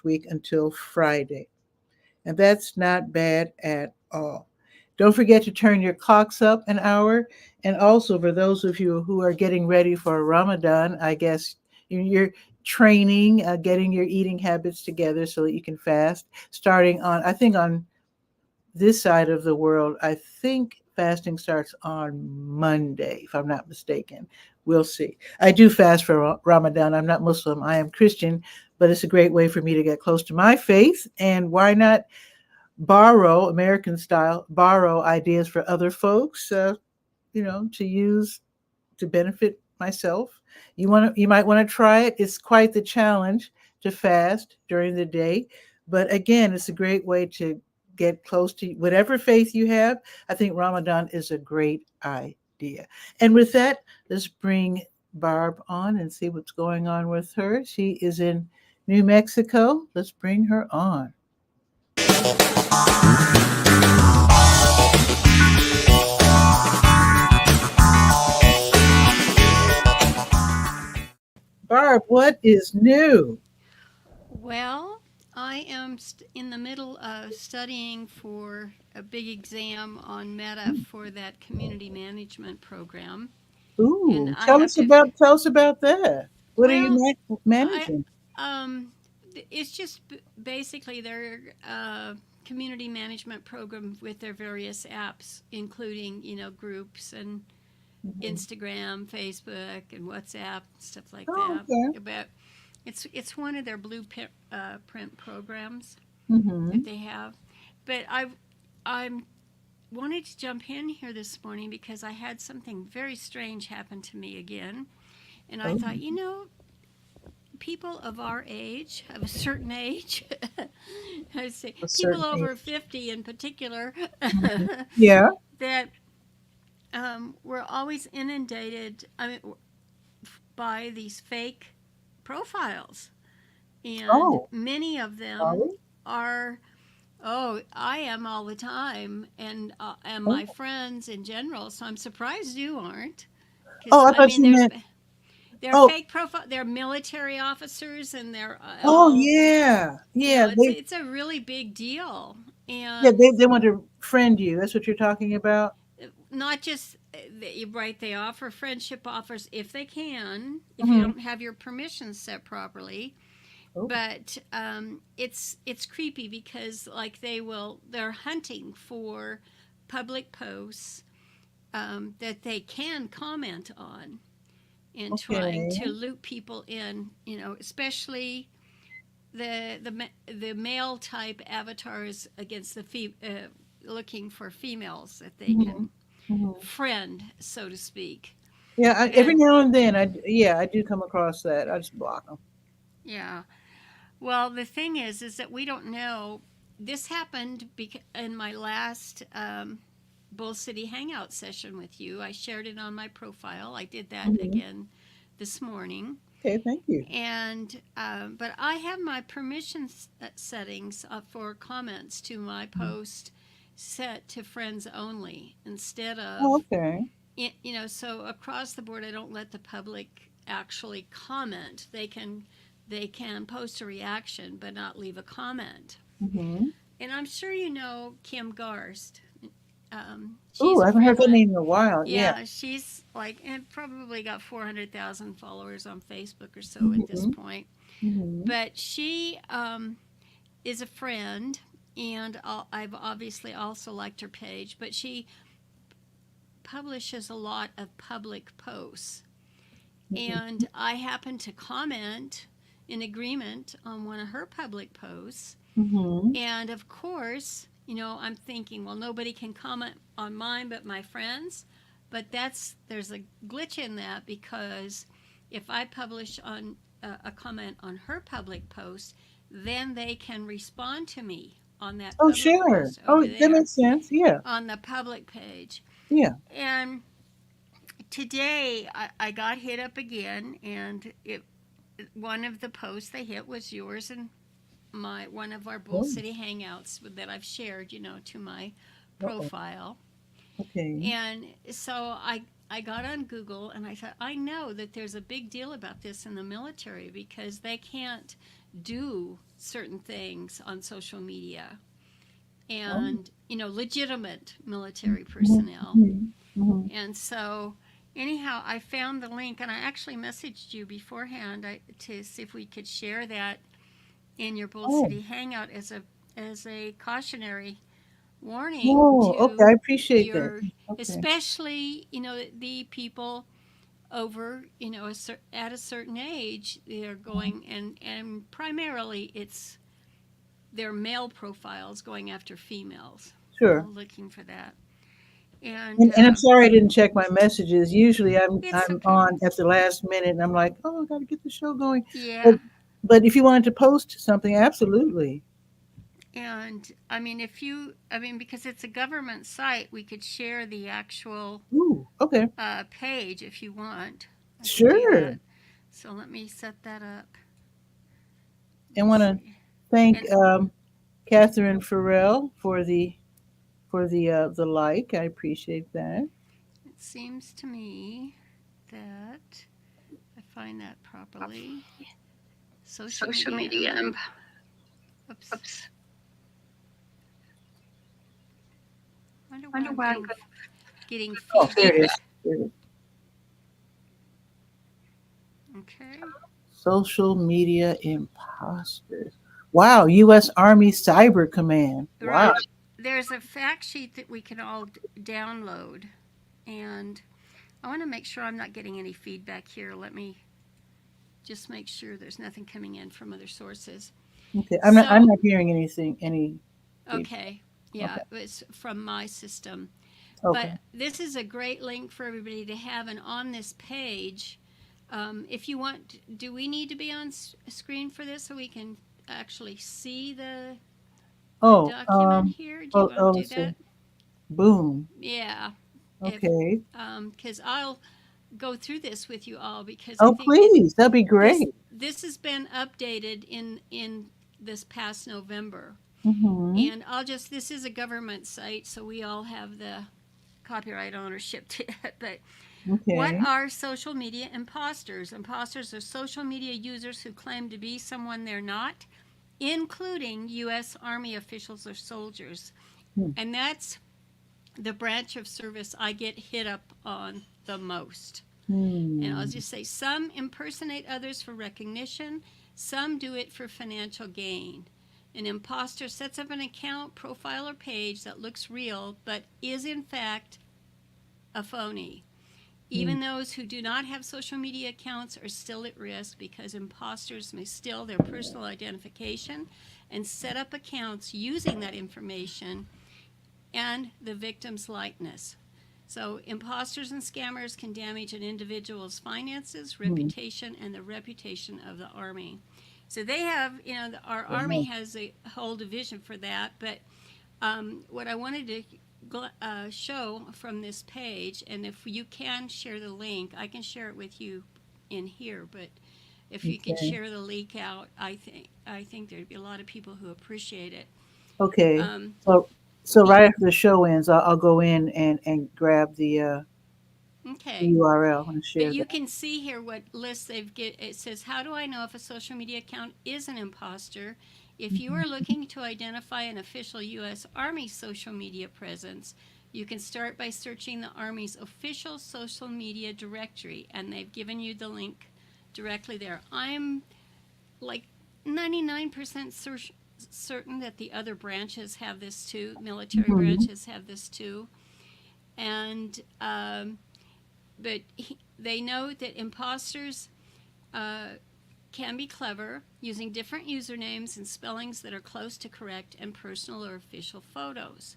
week until Friday. And that's not bad at all. Don't forget to turn your clocks up an hour. And also, for those of you who are getting ready for Ramadan, I guess you're training, getting your eating habits together so that you can fast. Starting on, I think, on this side of the world, I think fasting starts on Monday, if I'm not mistaken. We'll see. I do fast for Ramadan. I'm not Muslim, I am Christian, but it's a great way for me to get close to my faith. And why not borrow, American style, borrow ideas for other folks, to use to benefit myself. You might want to try it. It's quite the challenge to fast during the day, but again, it's a great way to get close to whatever faith you have. I think Ramadan is a great idea. And with that, let's bring Barb on and see what's going on with her. She is in New Mexico. Let's bring her on. Barb, what is new? Well, I am in the middle of studying for a big exam on Meta for that community management program, and Ooh, I have to. tell us about that. What are you Well, I managing? it's just basically their community management program with their various apps, including groups and Mhm. Instagram, Facebook, and WhatsApp, stuff like Oh, that. okay. But it's one of their blueprint print programs that Mm-hmm. they have. But I'm wanted to jump in here this morning because I had something very strange happen to me again, and I Oh, thought, people of our age, of a certain age, I say a people certain over age. 50 in particular, Mhm. Yeah. that we're always inundated. I mean, by these fake profiles, and Oh, many of are them we? are. Oh, I am all the time, and my Oh, friends in general. So I'm surprised you aren't, because oh, I I thought mean, you meant. they're Oh, fake profile. They're military officers, and they're oh, all. yeah, yeah. It's a really big deal, Yeah, and they want to friend you. That's what you're talking about. not just right. They offer friendship offers if they can, if you Mm-hmm. don't have your permissions set properly. Oh, But it's creepy because like they're hunting for public posts that they can comment on, and trying okay. to loop people in, especially the male type avatars against looking for females that they Mm-hmm. can Mm-hmm. friend, so to speak. Yeah, every And now and then, I do come across that. I just block them. yeah, well, the thing is that we don't know. This happened in my last Bull City Hangout session with you. I shared it on my profile. I did that Mm-hmm. again this morning. Okay, thank you. And but I have my permission settings for comments to my post set to friends only instead Oh, of okay. so across the board I don't let the public actually comment. They can post a reaction but not leave a comment. Mm-hmm. And I'm sure you know Kim Garst. Ooh, She's I a haven't heard friend of that mine. name in a while. Yeah. Yeah, she's like, and probably got 400,000 followers on Facebook or so at this Mm-hmm. point. Mm-hmm. But she is a friend, and I've obviously also liked her page, but she publishes a lot of public posts. Mm-hmm. And I happened to comment in agreement on one of her public posts. Mm-hmm. And of course, I'm thinking, well, nobody can comment on mine but my friends. But there's a glitch in that, because if I publish on a comment on her public post, then they can respond to me on that Oh, public sure. post Oh, over that there makes sense. Yeah. on the public page. Yeah. And today I got hit up again, and one of the posts they hit was yours and my one of our Bull Oh, City Hangouts that I've shared, to my uh-oh. profile. Okay. And so I got on Google and I thought, I know that there's a big deal about this in the military because they can't do certain things on social media, Oh. and legitimate military Mhm, personnel. mhm, mhm. And so, anyhow, I found the link, and I actually messaged you beforehand to see if we could share that in your Bull Oh, City Hangout as a cautionary warning oh, okay. I to appreciate that. your, Okay, especially the people over at a certain age. They're going, and primarily it's their male profiles going after females, sure. looking for that. And And I'm sorry I didn't check my messages. Usually it's I'm okay. on at the last minute and I'm like, oh, I got to get the show going. But Yeah. but if you wanted to post something, absolutely. And I mean, because it's a government site, we could share the actual Ooh, okay, page if you want. I can do sure. that. So let me set that up. I Let's want to see. thank And Catherine Farrell for the like. I appreciate that. it seems to me that I find that properly. Social media. Oops. I wonder why I'm getting Oh, there it feedback. is. There it is. Okay. Social media imposters. Wow, U.S. Army Cyber Command. Wow. Right. There's a fact sheet that we can all download, and I want to make sure I'm not getting any feedback here. Let me just make sure there's nothing coming in from other sources. Okay, I'm So, not hearing anything. Any feedback. okay, yeah, Okay. it was from my system. Okay. But this is a great link for everybody to have. And on this page, if you want, do we need to be on screen for this so we can actually see the Oh, document here? Do you want to do let's see. that? Boom. Yeah, if Okay. because I'll go through this with you all because I Oh, think it please. That'd be this great. this has been updated in this past November. Mm-hmm. And I'll just this is a government site, so we all have the copyright ownership to it. But what Okay. are social media imposters? Imposters are social media users who claim to be someone they're not, including U.S. Army officials or soldiers. Hmm. And that's the branch of service I get hit up on the most. And I'll Hmm. just say some impersonate others for recognition, some do it for financial gain. An imposter sets up an account, profile, or page that looks real but is in fact a phony. Hmm. Even those who do not have social media accounts are still at risk because imposters may steal their personal identification and set up accounts using that information and the victim's likeness. So, imposters and scammers can damage an individual's finances, Hmm. reputation, and the reputation of the Army. So, they have, our Army Wow. has a whole division for that. But what I wanted to show from this page, and if you can share the link, I can share it with you in here. But if you can Okay. share the link out, I think there'd be a lot of people who appreciate it. Okay. Um, So so the right after the show ends, I'll go in and grab the okay, URL and but share you that. can see here what list they've get. It says, "How do I know if a social media account is an imposter?" If you are Mhm. looking to identify an official U.S. Army social media presence, you can start by searching the Army's official social media directory, and they've given you the link directly there. I'm like 99% certain that the other branches have this too. Military Mhm. branches have this too, and but they know that imposters uh, can be clever, using different usernames and spellings that are close to correct and personal or official photos.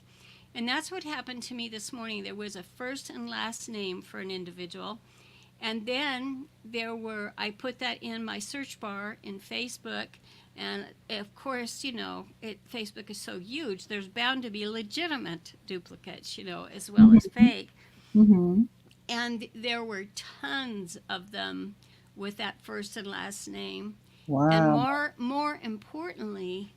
And that's what happened to me this morning. There was a first and last name for an individual. And then I put that in my search bar in Facebook. And of course, Facebook is so huge, there's bound to be legitimate duplicates, as well as Mhm. fake. Mhm. And there were tons of them with that first and last name. And Wow. more importantly,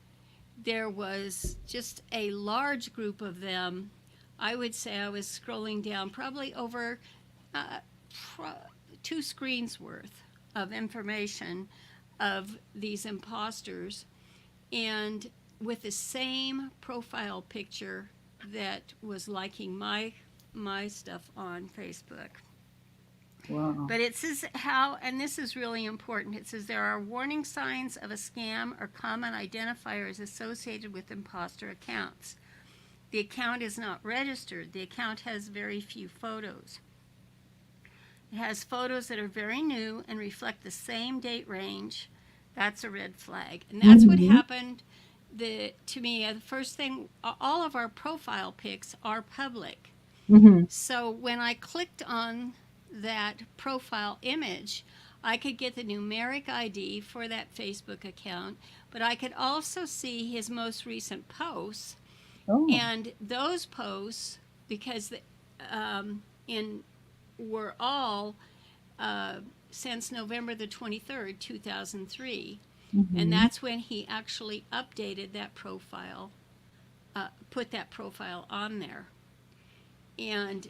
there was just a large group of them. I would say I was scrolling down probably over uh, 2 screens worth of information of these imposters, and with the same profile picture that was liking my stuff on Facebook. Wow. But it says how, and this is really important, it says there are warning signs of a scam or common identifiers associated with imposter accounts. The account is not registered. The account has very few photos. It has photos that are very new and reflect the same date range. That's a red flag. And that's what Mm-hmm. happened to me. The first thing, all of our profile pics are public. Mm-hmm. So when I clicked on that profile image, I could get the numeric ID for that Facebook account, but I could also see his most recent posts. Oh. And those posts, because in were all uh, since November the 23rd, 2003. And Mm-hmm. that's when he actually updated that profile, put that profile on there. And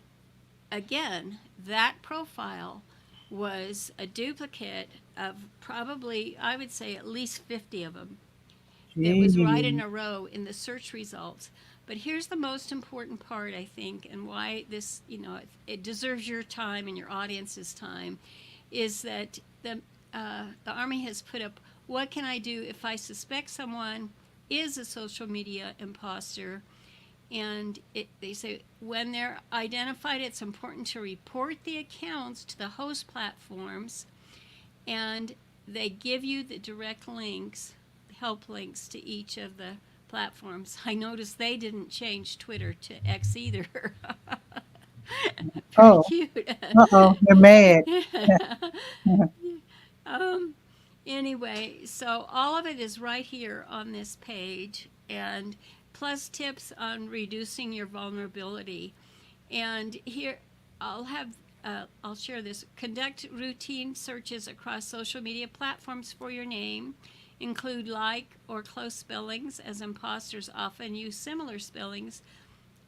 again, that profile was a duplicate of probably, I would say, at least 50 of them that was right in Gee. a row in the search results. But here's the most important part, I think, and why this, it deserves your time and your audience's time, is that the Army has put up, what can I do if I suspect someone is a social media imposter? And they say when they're identified, it's important to report the accounts to the host platforms, and they give you the direct links, help links to each of the platforms. I noticed they didn't change Twitter to X either. Pretty Oh. cute. Uh-oh. They're mad. um, anyway, so all of it is right here on this page, and plus tips on reducing your vulnerability. And here, I'll have I'll share this. Conduct routine searches across social media platforms for your name. Include like or close spellings, as imposters often use similar spellings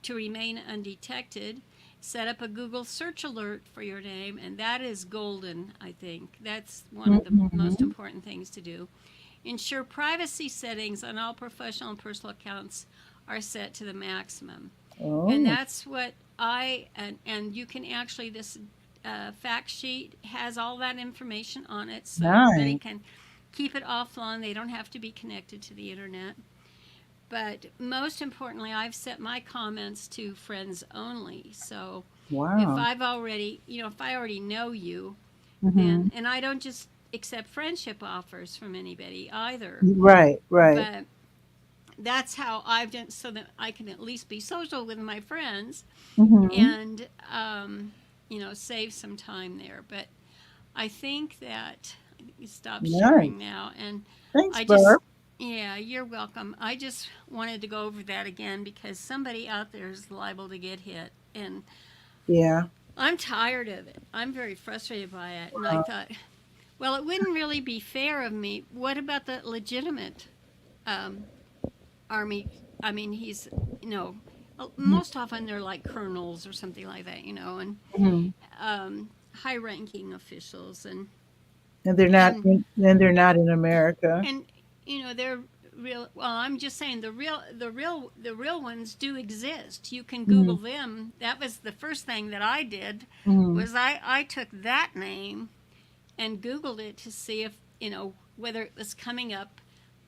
to remain undetected. Set up a Google search alert for your name, and that is golden, I think. That's one of the most Mm-hmm. important things to do. Ensure privacy settings on all professional and personal accounts are set to the maximum. And Oh. that's what and you can actually, this fact sheet has all that information on it, so everybody Nice. can keep it offline. They don't have to be connected to the internet. But most importantly, I've set my comments to friends only. So if Wow. I've already, if I already know you, Mm-hmm. then, and I don't just accept friendship offers from anybody either, Right, right. but that's how I've done, so that I can at least be social with my friends Mm-hmm. and, save some time there. But I think that you stop sharing Nice. now. And Thanks, I Barb. just, yeah, you're welcome. I just wanted to go over that again because somebody out there is liable to get hit. And Yeah. I'm tired of it. I'm very frustrated by it. And I thought, well, it wouldn't really be fair of me. What about the legitimate um, Army? I mean, he's, you know, most often they're like colonels or something like that, and Mm-hmm. high-ranking officials, and And they're not and in, and they're not in America. and they're real. Well, I'm just saying the real ones do exist. You can Mm-hmm. Google them. That was the first thing that I did, Mm-hmm. was I took that name and Googled it to see if whether it was coming up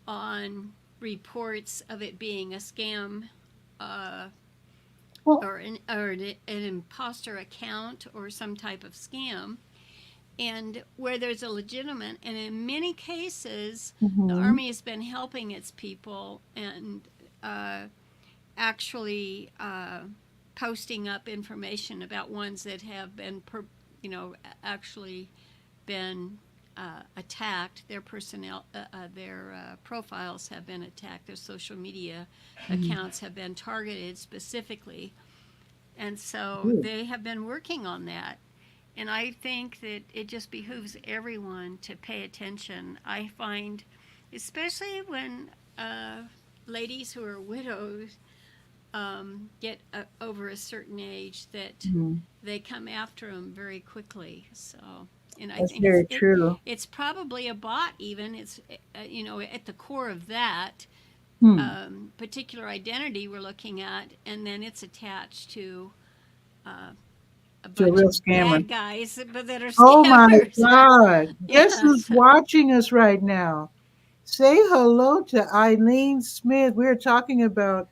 on reports of it being a scam, uh, Well, or an imposter account or some type of scam, and where there's a legitimate. And in many cases, the mm-hmm. Army has been helping its people and uh, actually posting up information about ones that have been, actually been attacked. Their personnel, their profiles have been attacked. Their social media Mm-hmm. accounts have been targeted specifically, and so Good. they have been working on that. And I think that it just behooves everyone to pay attention. I find, especially when ladies who are widows get over a certain age, that Mm-hmm. they come after them very quickly. So, And I That's think very true. it's probably a bot. Even it's at the core of that Hmm. particular identity we're looking at, and then it's attached to uh, a To a bunch real of scammer. bad guys, but that are Oh my scammers. God. Guess Yeah. who's watching us right now? Say hello to Eileen Smith. We're talking about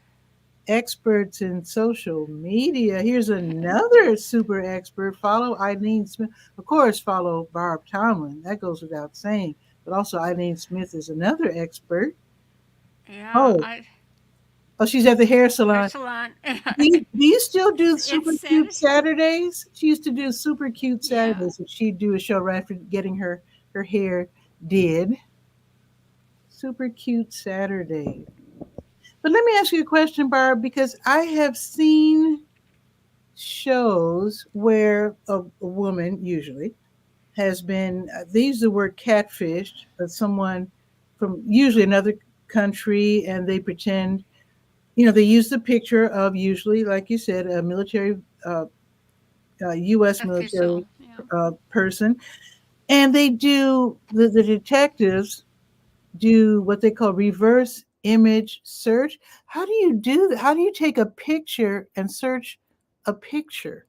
experts in social media. Here's another super expert. Follow Eileen Smith. Of course, follow Barb Tomlin. That goes without saying. But also, Eileen Smith is another expert. Yeah, Oh, oh, she's at the hair hair salon. salon. Do you still do It's Super Cute said, Saturdays? She used to do Super Cute yeah. Saturdays. And she'd do a show right after getting her hair did. Super Cute Saturday. But let me ask you a question, Barb, because I have seen shows where a woman usually has been they use the word catfished, but someone from usually another country, and they pretend, they use the picture of usually, like you said, a military U.S. military Official. Yeah. person, and they do the detectives do what they call reverse image search. How do you do that? How do you take a picture and search a picture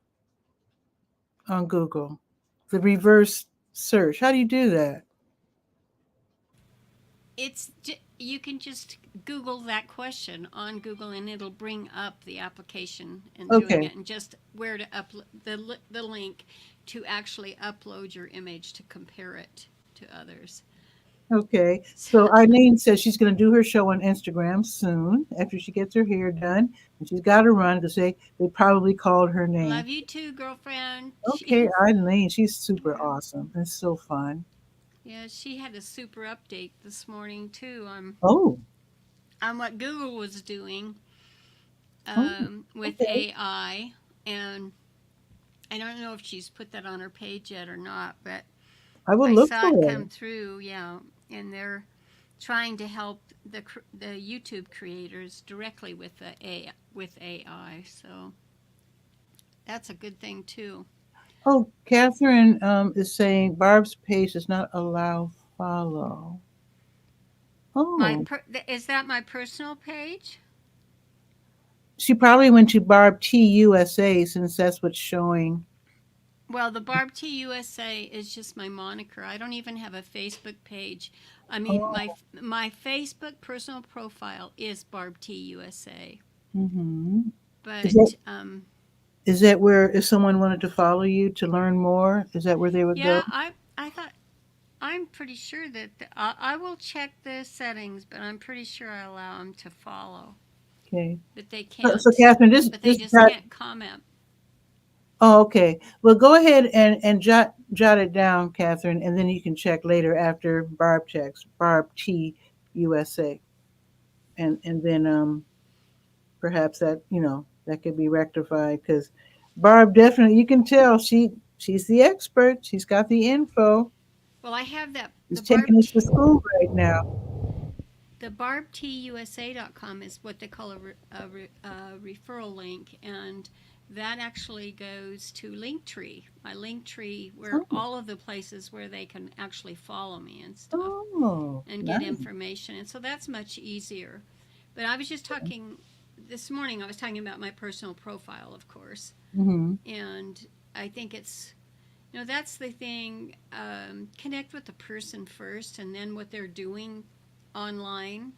on Google? The reverse search. How do you do that? You can just Google that question on Google, and it'll bring up the application and doing Okay. it, and just where to upload the link to actually upload your image to compare it to others. Okay. So, So Eileen says she's going to do her show on Instagram soon after she gets her hair done. And she's got to run to say they probably called her name. love you too, girlfriend. Okay, Eileen, she's super Yeah, awesome. It's so fun. yeah, she had a super update this morning too Oh, on what Google was doing oh, with okay. AI, and I don't know if she's put that on her page yet or not, but I will I look saw it for come it. through. Yeah, and they're trying to help the YouTube creators directly with with AI. So that's a good thing too. Oh, Catherine is saying Barb's page does not allow follow. Oh, Is that my personal page? she probably went to Barb T USA since that's what's showing. Well, the Barb T USA is just my moniker. I don't even have a Facebook page. I mean, Oh, my Facebook personal profile is Barb T USA, mm-hmm. Is that but is that where if someone wanted to follow you to learn more, is that where they would go? yeah, I thought I'm pretty sure that I will check the settings, but I'm pretty sure I allow them to follow. Okay. But they So can't. Catherine, this But they this just jot. can't comment. Oh, okay. Well, go ahead and jot it down, Catherine, and then you can check later after Barb checks Barb T USA, and then perhaps that could be rectified because Barb definitely, you can tell she's the expert. She's got the info. Well, I have that She's taking us to school right now. the barbtusa.com is what they call a referral link, and that actually goes to Linktree, my Linktree, where Oh, all of the places where they can actually follow me and stuff oh, and get nice. information, and so that's much easier. But I was just talking this morning. I was talking about my personal profile, of course, Mm-hmm. and I think it's that's the thing. Connect with the person first, and then what they're doing online,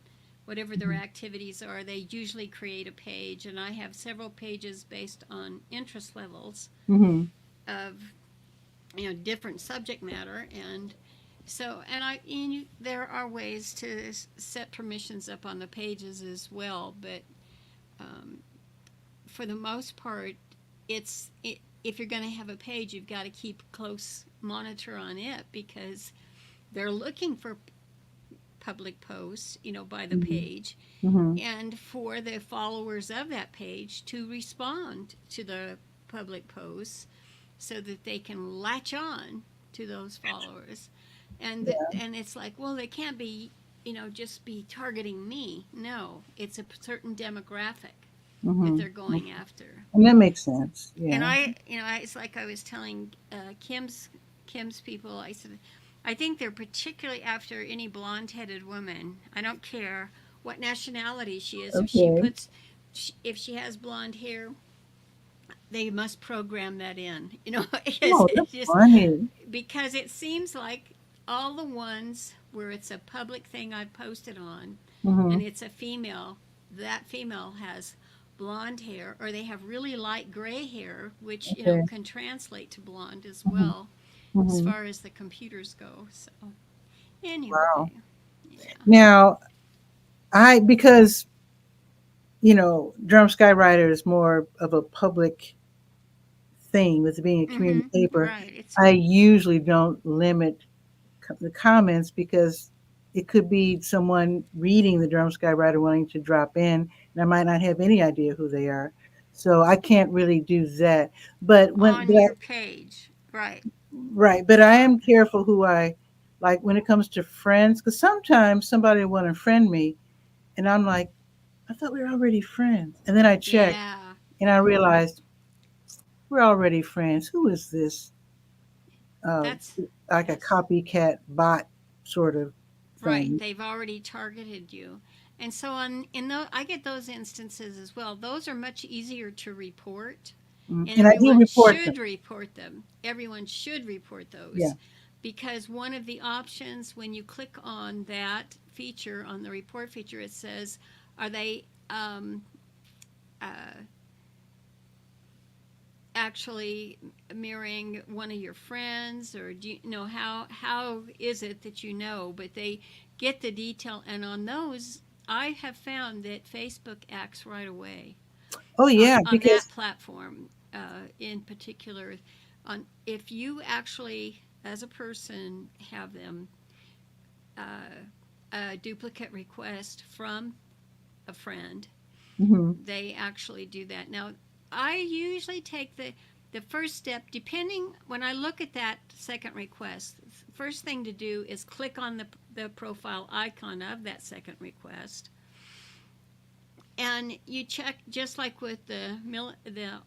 whatever their Mm-hmm. activities are, they usually create a page. And I have several pages based on interest levels Mm-hmm. of different subject matter, and so there are ways to set permissions up on the pages as well, but um, for the most part, if you're going to have a page, you've got to keep close monitor on it because they're looking for public posts, by the Mm-hmm. page, Mm-hmm. and for the followers of that page to respond to the public posts so that they can latch on to those followers. And it's like, well, they can't be, just be targeting me. No, it's a certain demographic that Mm-hmm. they're going after. And that makes sense. And Yeah. it's like I was telling Kim's Kim's people, I said, I think they're particularly after any blonde-headed woman. I don't care what nationality she is. Okay. If she has blonde hair, they must program that in. You know, Oh, it's that's just funny. because it seems like all the ones where it's a public thing I've posted on, Mm-hmm. and it's a female, that female has blonde hair, or they have really light gray hair, which Okay. can translate to blonde as Mm-hmm. well, as Mm-hmm. far as the computers go. So Wow. anyway, yeah. Now, because Durham Skywriter is more of a public thing with it being a community Mm-hmm. paper, Right. It's I usually don't limit the comments because it could be someone reading the Durham Skywriter wanting to drop in, and I might not have any idea who they are. So I can't really do that. on your page. Right. Right, but I Right. am careful who I like when it comes to friends, because sometimes somebody will want to friend me, and I'm like, I thought we were already friends, and then I check Yeah. and I Mm-hmm. realized we're already friends. Who is this? Uh, That's like a yes. copycat bot sort of Right, thing. they've already targeted you. And so I get those instances as well. Those are much easier to report, and And I do everyone report them. should report them. Everyone should report Yeah. those because one of the options when you click on that feature on the report feature, it says, are they uh, actually mirroring one of your friends, or do you know how is it that you know? But they get the detail, and on those I have found that Facebook acts right away Oh yeah, on that because platform in particular. On if you actually as a person have them uh, a duplicate request from a friend, hmm they actually do that. Now, I usually take the first step, depending when I look at that second request. First thing to do is click on the profile icon of that second request, and you check just like with the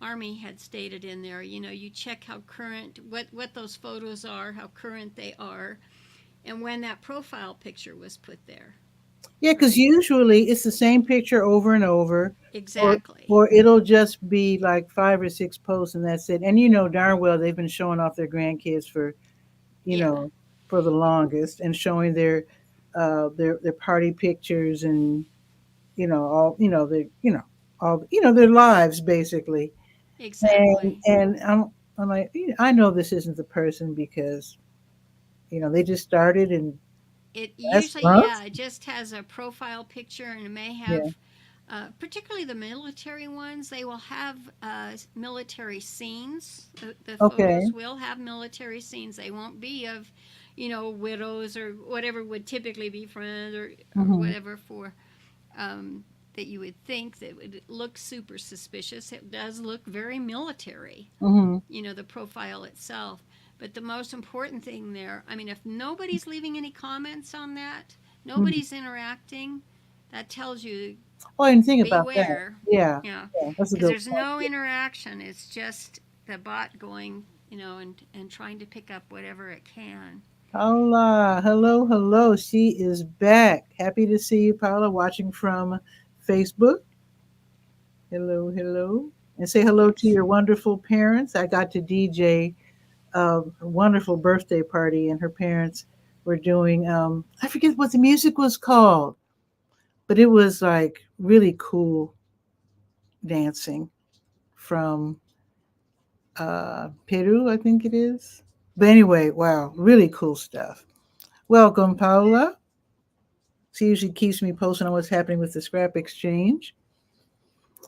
army had stated in there. You check how current what those photos are, how current they are, and when that profile picture was put there. yeah, because Right? usually it's the same picture over and over, or Exactly. or it'll just be like 5 or 6 posts and that's it. And you know darn well they've been showing off their grandkids you Yeah. know for the longest and showing their party pictures and all their all their lives basically. And Exactly. I'm like, I know this isn't the person because they just started and It last usually, month. yeah, it just has a profile picture, and it may Yeah. have, particularly the military ones, they will have military scenes. The Okay. photos will have military scenes. They won't be of, widows or whatever would typically be friends or Hmm. whatever for um, that you would think that would look super suspicious. It does look very military, Hmm. the profile itself. But the most important thing there, I mean, if nobody's leaving any comments on that, Hmm. nobody's interacting, that tells you Oh, I didn't think about that. beware. Yeah. Yeah, Yeah. That's a because good there's point. no interaction. It's just the bot going, and trying to pick up whatever it can. Paula, hello, hello. She is back. Happy to see you, Paula, watching from Facebook. Hello, hello. And say hello to Yes. your wonderful parents. I got to DJ a wonderful birthday party, and her parents were doing, I forget what the music was called, but it was like really cool dancing from Peru, I think it is. But anyway, wow, really cool stuff. Welcome, Paula. She usually keeps me posted on what's happening with the scrap exchange.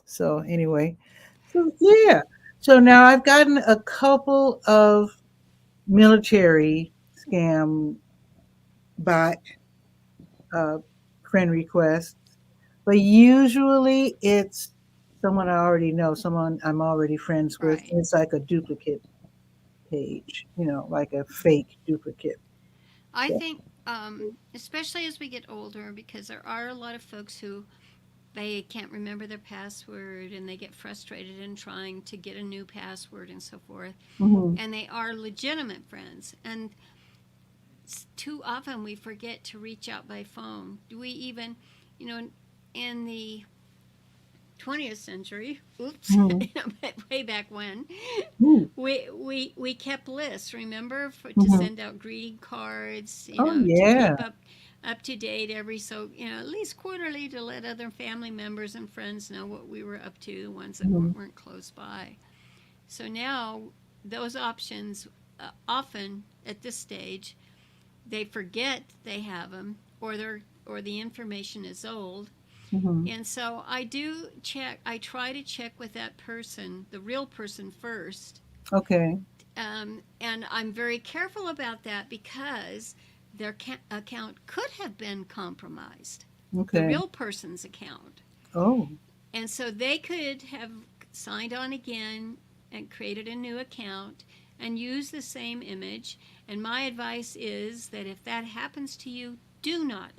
So anyway, so yeah. So now I've gotten a couple of military scam bot uh, friend requests, but usually it's someone I already know, someone I'm already friends with. Right. It's like a duplicate page, like a fake duplicate. I So, think, especially as we get older, because there are a lot of folks who they can't remember their password and they get frustrated in trying to get a new password and so forth. Mm-hmm. And they are legitimate friends. And too often we forget to reach out by phone. Do we even, you know, in the 20th century, oops, Mm-hmm. way back when, Ooh. we kept lists, remember, to Mm-hmm. send out greeting cards, Oh to yeah. keep up to date every so, at least quarterly to let other family members and friends know what we were up to, the ones that Mm-hmm. weren't close by. So now those options often at this stage they forget they have them, or the information is old. Mm-hmm. And so I try to check with that person, the real person first. Okay. And I'm very careful about that because their account could have been compromised, the Okay. real person's account. Oh. And so they could have signed on again and created a new account and used the same image. And my advice is that if that happens to you, do not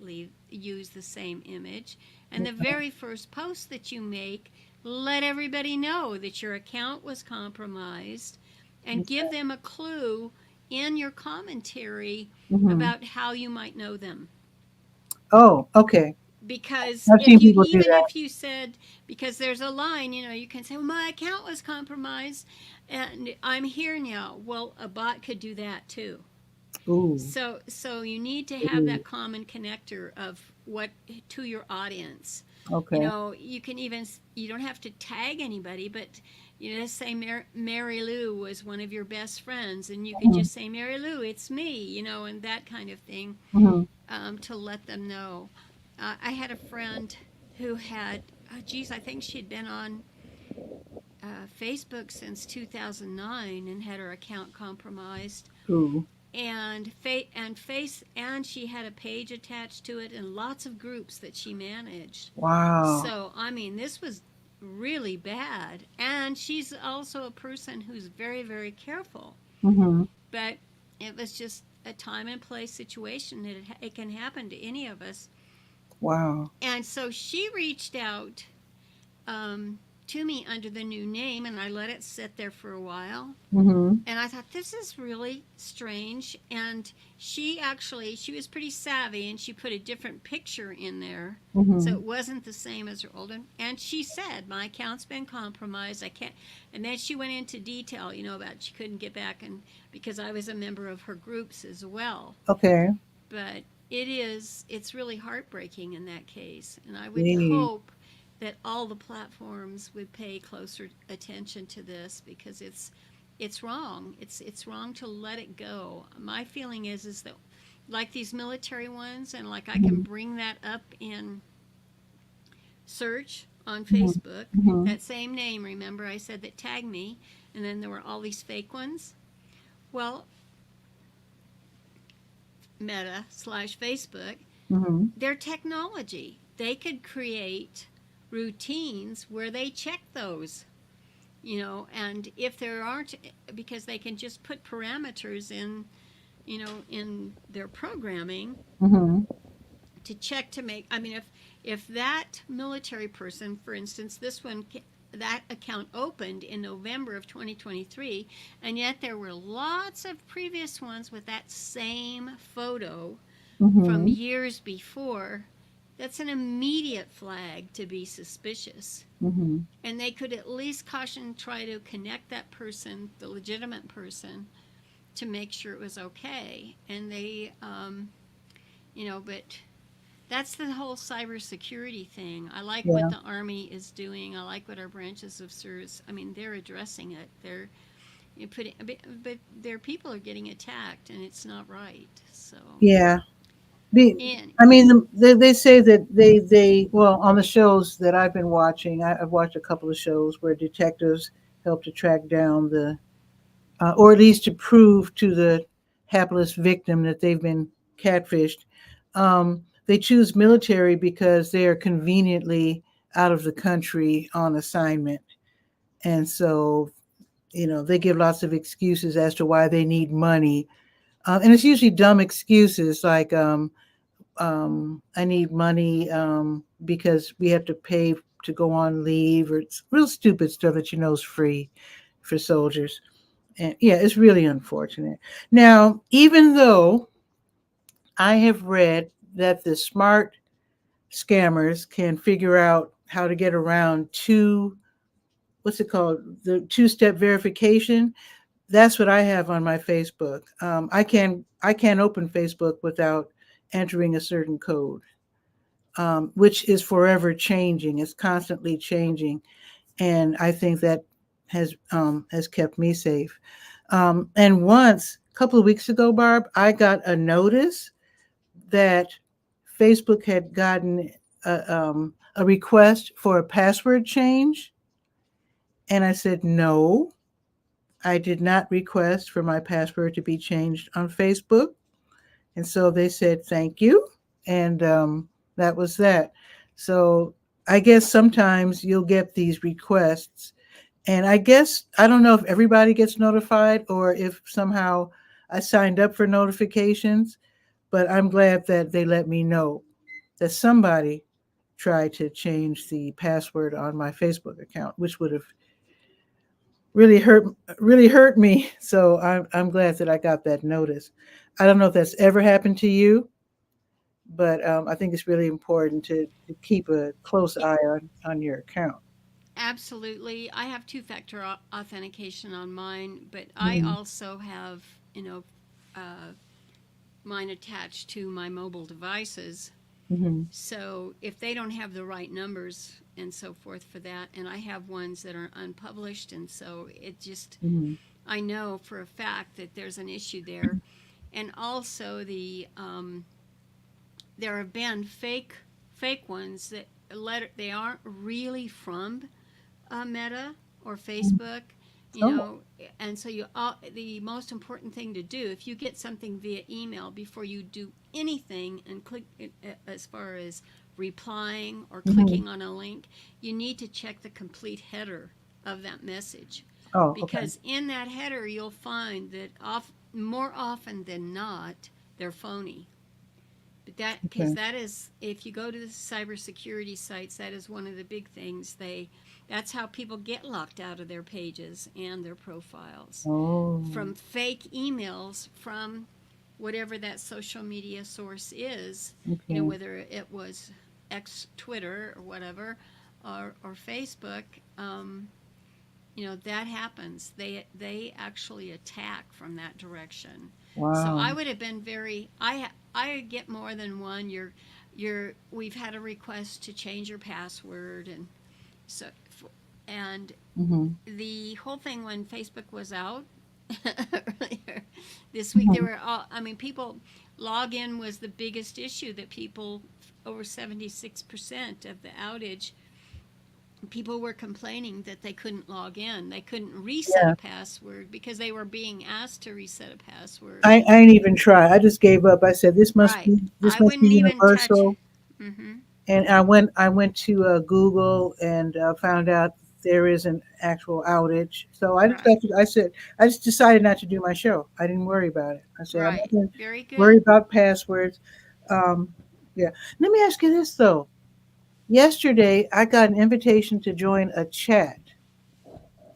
use the same image. And the Okay. very first post that you make, let everybody know that your account was compromised and give them a clue in your commentary Mm-hmm. about how you might know them. Oh. Okay. Because I've if seen you people do even that. if you said, because there's a line, you can say, well, my account was compromised and I'm here now. Well, a bot could do that too. Ooh. So you need to have Ooh. that common connector of what to your audience. Okay. You can even, you don't have to tag anybody, but just say Mary Lou was one of your best friends, and you can Mm-hmm. just say, Mary Lou, it's me, and that kind of thing, Mm-hmm. to let them know. I had a friend who had, oh, geez, I think she'd been on Facebook since 2009 and had her account compromised. Ooh. And she had a page attached to it and lots of groups that she managed. Wow. So I mean, this was really bad. And she's also a person who's very, very careful. Mm-hmm. But it was just a time and place situation. It can happen to any of us. Wow. And so she reached out um, to me under the new name, and I let it sit there for a while. Mm-hmm. And I thought, this is really strange. And she was pretty savvy, and she put a different picture in there, so Mm-hmm. it wasn't the same as her old one. And she said, my account's been compromised, I can't. And then she went into detail, about she couldn't get back, and because I was a member of her groups as well. Okay. But it's really heartbreaking in that case, and I would Gee. hope that all the platforms would pay closer attention to this, because it's wrong. It's wrong to let it go. My feeling is that, like these military ones, and like I can Mm-hmm. bring that up in search on Mm-hmm. Facebook, Mm-hmm. that same name, remember I said that tagged me, and then there were all these fake ones. Well, Meta slash Facebook, Mm-hmm. their technology, they could create routines where they check those, and if there aren't, because they can just put parameters in their programming Mm-hmm. to check to make. I mean, if that military person, for instance, this one, that account opened in November of 2023, and yet there were lots of previous ones with that same photo from Mm-hmm. years before, that's an immediate flag to be suspicious. Mm-hmm. And they could at least try to connect that person, the legitimate person, to make sure it was okay. And but that's the whole cybersecurity thing. I like what Yeah. the Army is doing. I like what our branches of service, I mean, they're addressing it. But their people are getting attacked, and it's not right. So, Yeah. The, and I mean, they say that well, on the shows that I've been watching, I've watched a couple of shows where detectives help to track down or at least to prove to the hapless victim that they've been catfished. They choose military because they are conveniently out of the country on assignment. And so, they give lots of excuses as to why they need money. And it's usually dumb excuses like, I need money because we have to pay to go on leave, or it's real stupid stuff that is free for soldiers. And yeah, it's really unfortunate. Now, even though I have read that the smart scammers can figure out how to get around what's it called? The two-step verification. That's what I have on my Facebook. I can't open Facebook without entering a certain code, which is forever changing. It's constantly changing, and I think that has kept me safe. And once, a couple of weeks ago, Barb, I got a notice that Facebook had gotten a request for a password change, and I said no. I did not request for my password to be changed on Facebook. And so they said, thank you. And that was that. So I guess sometimes you'll get these requests. And I guess, I don't know if everybody gets notified or if somehow I signed up for notifications, but I'm glad that they let me know that somebody tried to change the password on my Facebook account, which would have really hurt me. So I'm glad that I got that notice. I don't know if that's ever happened to you, but I think it's really important to keep a close Yeah, eye on your account. absolutely. I have two-factor authentication on mine, but I Mm-hmm. also have, uh, mine attached to my mobile devices. Mm-hmm. So if they don't have the right numbers and so forth for that, and I have ones that are unpublished, and so it just, Mm-hmm. I know for a fact that there's an issue there. And also there have been fake ones that they aren't really from Meta or Facebook, Oh, and so the most important thing to do if you get something via email before you do anything and click as far as replying or mm-hmm. clicking on a link, you need to check the complete header of that message, Oh, okay, because in that header you'll find that more often than not they're phony. But because okay. that is, if you go to the cybersecurity sites, that is one of the big things. That's how people get locked out of their pages and their profiles Oh, from fake emails from whatever that social media source is. okay. Whether it was X, Twitter, or whatever, or Facebook. That happens. They actually attack from that direction. So Wow. I would have been very. I get more than one. We've had a request to change your password, so and Mm-hmm. the whole thing when Facebook was out earlier this week, there Mm-hmm. were all. I mean, people login was the biggest issue that people, over 76% of the outage, people were complaining that they couldn't log in. They couldn't reset a Yeah. password because they were being asked to reset a password. I ain't even try. I just gave up. I said Right. this I must be wouldn't even touch. universal. Mm-hmm. And I went to Google and found out there is an actual outage. So Right. I just decided not to do my show. I didn't worry about it. I said I'm not Right. going to Very worry good. about passwords. Um, yeah. Let me ask you this though. Yesterday I got an invitation to join a chat,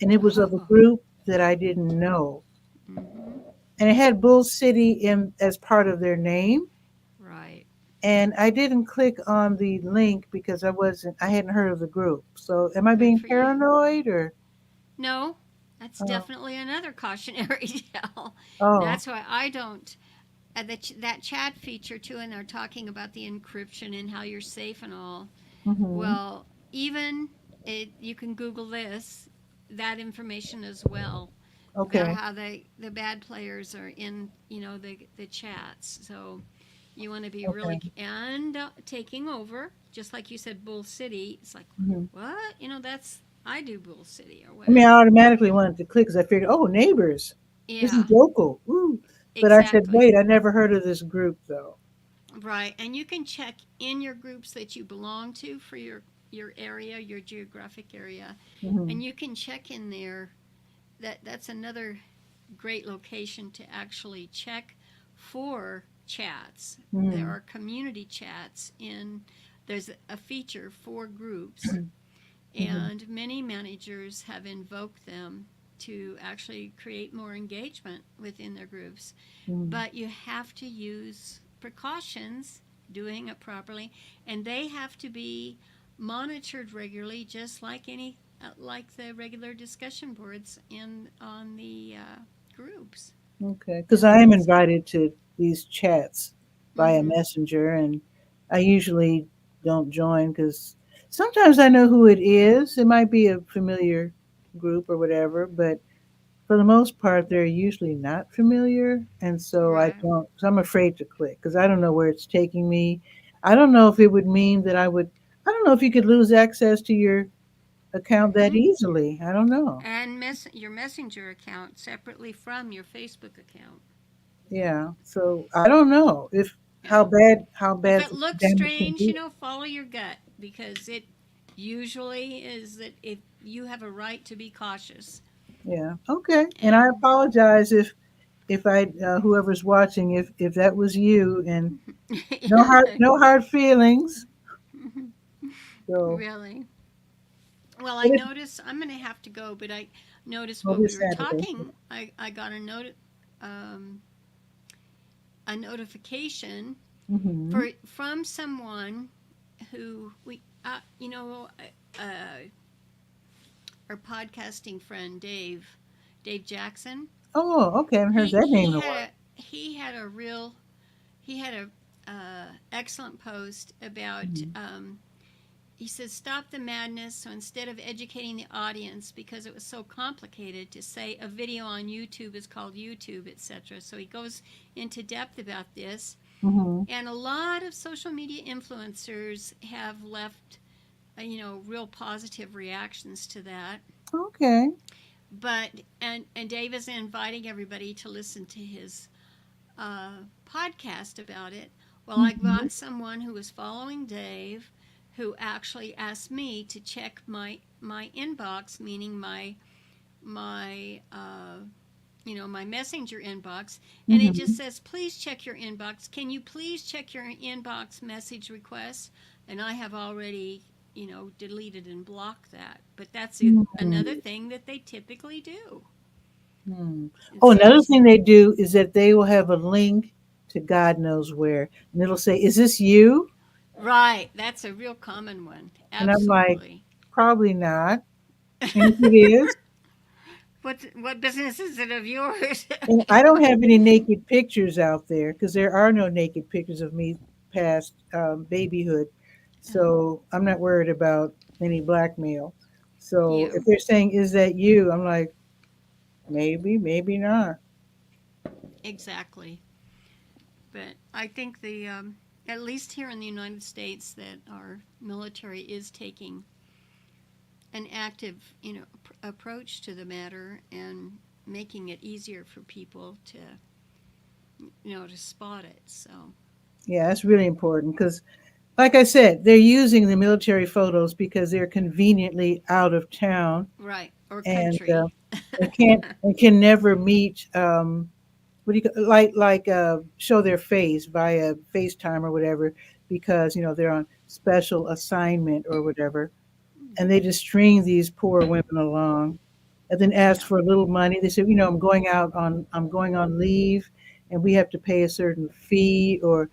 and it was of a Oh. group that I didn't know, Mm-hmm. and it had Bull City in as part of their name. Right. And I didn't click on the link because I hadn't heard of the group. So am I Good being for you. paranoid or? No, that's Oh, definitely another cautionary tale. oh, That's why I don't. That chat feature too, and they're talking about the encryption and how you're safe and all. mm-hmm. Well, even you can Google this, that information as well, about Okay, how the bad players are in, the chats. So you want to be okay. really and taking over, just like you said, Bull City. It's like, Hmm. what? That's I do Bull City or I mean, I whatever. automatically wanted to click because I figured, oh, neighbors, this is Yeah, local. Ooh. But I said, exactly. wait, I never heard of this group though. Right, and you can check in your groups that you belong to for your area, your geographic area, Hmm. and you can check in there. That's another great location to actually check for chats. There Mm. are community chats in. There's a feature for groups, Mhm. and many managers have invoked them to actually create more engagement within their groups. Mm. But you have to use precautions doing it properly, and they have to be monitored regularly, just like any like the regular discussion boards in on the groups. Okay, because I And am so, invited to these chats via mm-hmm, Messenger, and I usually don't join because sometimes I know who it is. It might be a familiar group or whatever, but for the most part, they're usually not familiar, and so I right, don't. So I'm afraid to click because I don't know where it's taking me. I don't know if it would mean that I would. I don't know if you could lose access to your account that mm-hmm, easily. I don't know. and your messenger account separately from your Facebook account. Yeah, so I don't know if Yeah. how If bad it the looks pandemic can strange, be. follow your gut because it usually is that if you have a right to be cautious. Yeah, okay. And I And apologize if I whoever's watching if that was you, and yeah, no hard feelings. So, really. Well, I but it, noticed I'm going to have to go, but I noticed oh, while we this were Saturday. talking, I got um, a notification Mm-hmm. from someone who uh, our podcasting friend Dave Jackson. Oh, okay. I haven't heard He that name he in a had while. he had a real he had a excellent post about. Mm-hmm. He says, "Stop the madness." So instead of educating the audience because it was so complicated to say a video on YouTube is called YouTube, etc. So he goes into depth about this, Mm-hmm. and a lot of social media influencers have left, real positive reactions to that. Okay. But and Dave is inviting everybody to listen to his podcast about it. Well, I Mm-hmm. got someone who was following Dave who actually asked me to check my inbox, meaning my messenger inbox, and it Mm-hmm. just says, please check your inbox. Can you please check your inbox message requests? And I have already deleted and blocked that, but that's another Mm-hmm. thing that they typically do. Hmm. And Oh, so another he's thing they do is that they will have a link to God knows where, and it'll say, "Is this you?" right. That's a real common one. And I'm like, Absolutely. "Probably not." And if it is, What business is it of yours? and I don't have any naked pictures out there because there are no naked pictures of me past babyhood. Oh, So I'm not worried about any blackmail. So if you they're saying, "Is that you?" I'm like, maybe, maybe not. exactly. But I think at least here in the United States, that our military is taking an active, approach to the matter and making it easier for people to spot it. So Yeah, that's really important because, like I said, they're using the military photos because they're conveniently out of town right or and country. and can never meet. What do you show their face via FaceTime or whatever because they're on special assignment or whatever, and they just string these poor women along, and then ask Yeah. for a little money. They say, I'm going on leave, and we have to pay a certain fee or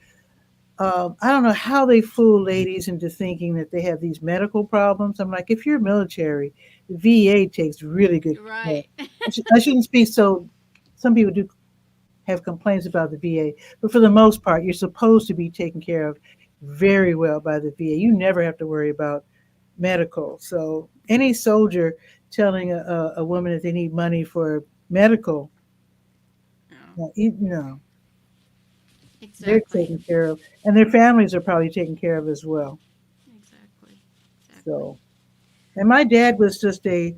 I don't know how they fool ladies into thinking that they have these medical problems. I'm like, if you're military, the VA takes really good care. Right. I shouldn't speak so. Some people do have complaints about the VA, but for the most part, you're supposed to be taken care of very well by the VA. You never have to worry about medical. So any soldier telling a woman that they need money for medical, No, no, they're exactly. taken care of, and their families are probably taken care of as well. Exactly. Exactly. So, and my dad was just a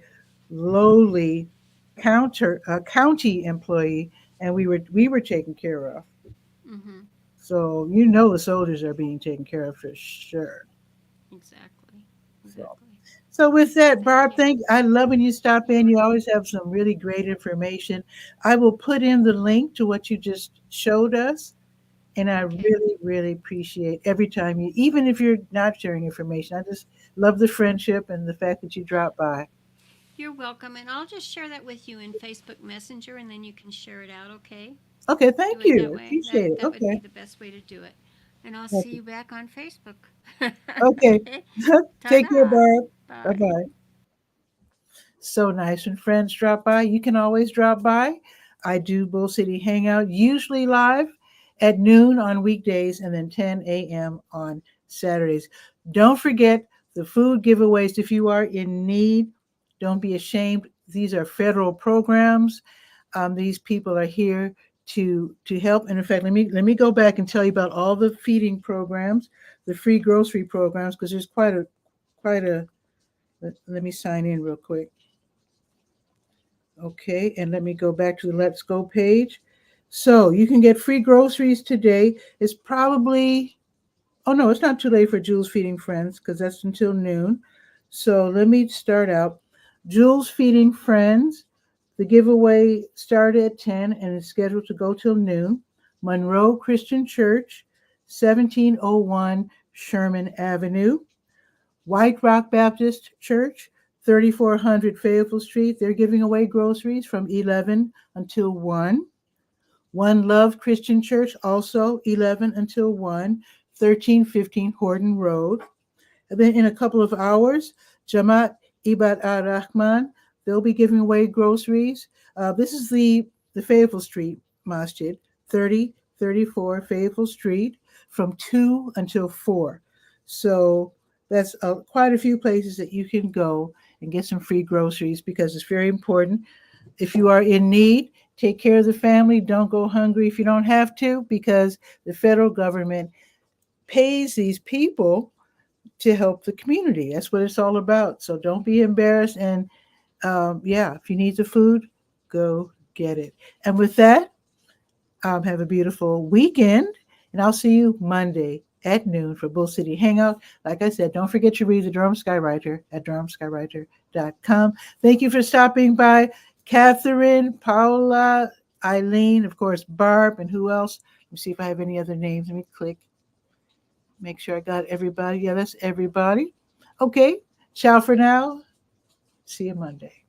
lowly county employee, and we were taken care of. Mm-hmm. So the soldiers are being taken care of for sure. Exactly. So Exactly. so with that, Thank Barb, you. I love when you stop in. Sure. You always have some really great information. I will put in the link to what you just showed us, And I Okay. really, really appreciate every time you, even if you're not sharing information, I just love the friendship and the fact that you drop by. You're welcome. And I'll just share that with you in Facebook Messenger and then you can share it out, okay? Okay, Do thank it that you. way. That Appreciate it. that would be Okay. the best way to do it. And I'll see Okay. you back on Facebook. Okay. Okay. Take care, Ta-da. Barb. Bye Bye. bye. So nice when friends drop by. You can always drop by. I do Bull City Hangout, usually live at noon on weekdays and then 10 a.m. on Saturdays. Don't forget the food giveaways. If you are in need, don't be ashamed. These are federal programs. These people are here to help. And in fact, let me go back and tell you about all the feeding programs, the free grocery programs, because there's quite a. Let me sign in real quick. Okay, and let me go back to the Let's Go page. So you can get free groceries today. It's probably, oh no, it's not too late for Jules Feeding Friends because that's until noon. So let me start out. Jules Feeding Friends, the giveaway started at 10 and is scheduled to go till noon. Monroe Christian Church, 1701 Sherman Avenue. White Rock Baptist Church, 3400 Fayetteville Street. They're giving away groceries from 11 until 1. One Love Christian Church, also 11 until 1, 1315 Horton Road. And then in a couple of hours, Jamaat Ibad ar-Rahman, they'll be giving away groceries. This is the Fayetteville Street Masjid, 3034 Fayetteville Street, from 2 until 4. So that's quite a few places that you can go and get some free groceries because it's very important. If you are in need, take care of the family. Don't go hungry if you don't have to because the federal government pays these people to help the community. That's what it's all about. So don't be embarrassed. And yeah, if you need the food, go get it. And with that, have a beautiful weekend. And I'll see you Monday at noon for Bull City Hangout. Like I said, don't forget to read the Durham Skywriter at durhamskywriter.com. Thank you for stopping by. Catherine, Paula, Eileen, of course, Barb, and who else? Let me see if I have any other names. Let me click. Make sure I got everybody. Yeah, that's everybody. Okay. Ciao for now. See you Monday.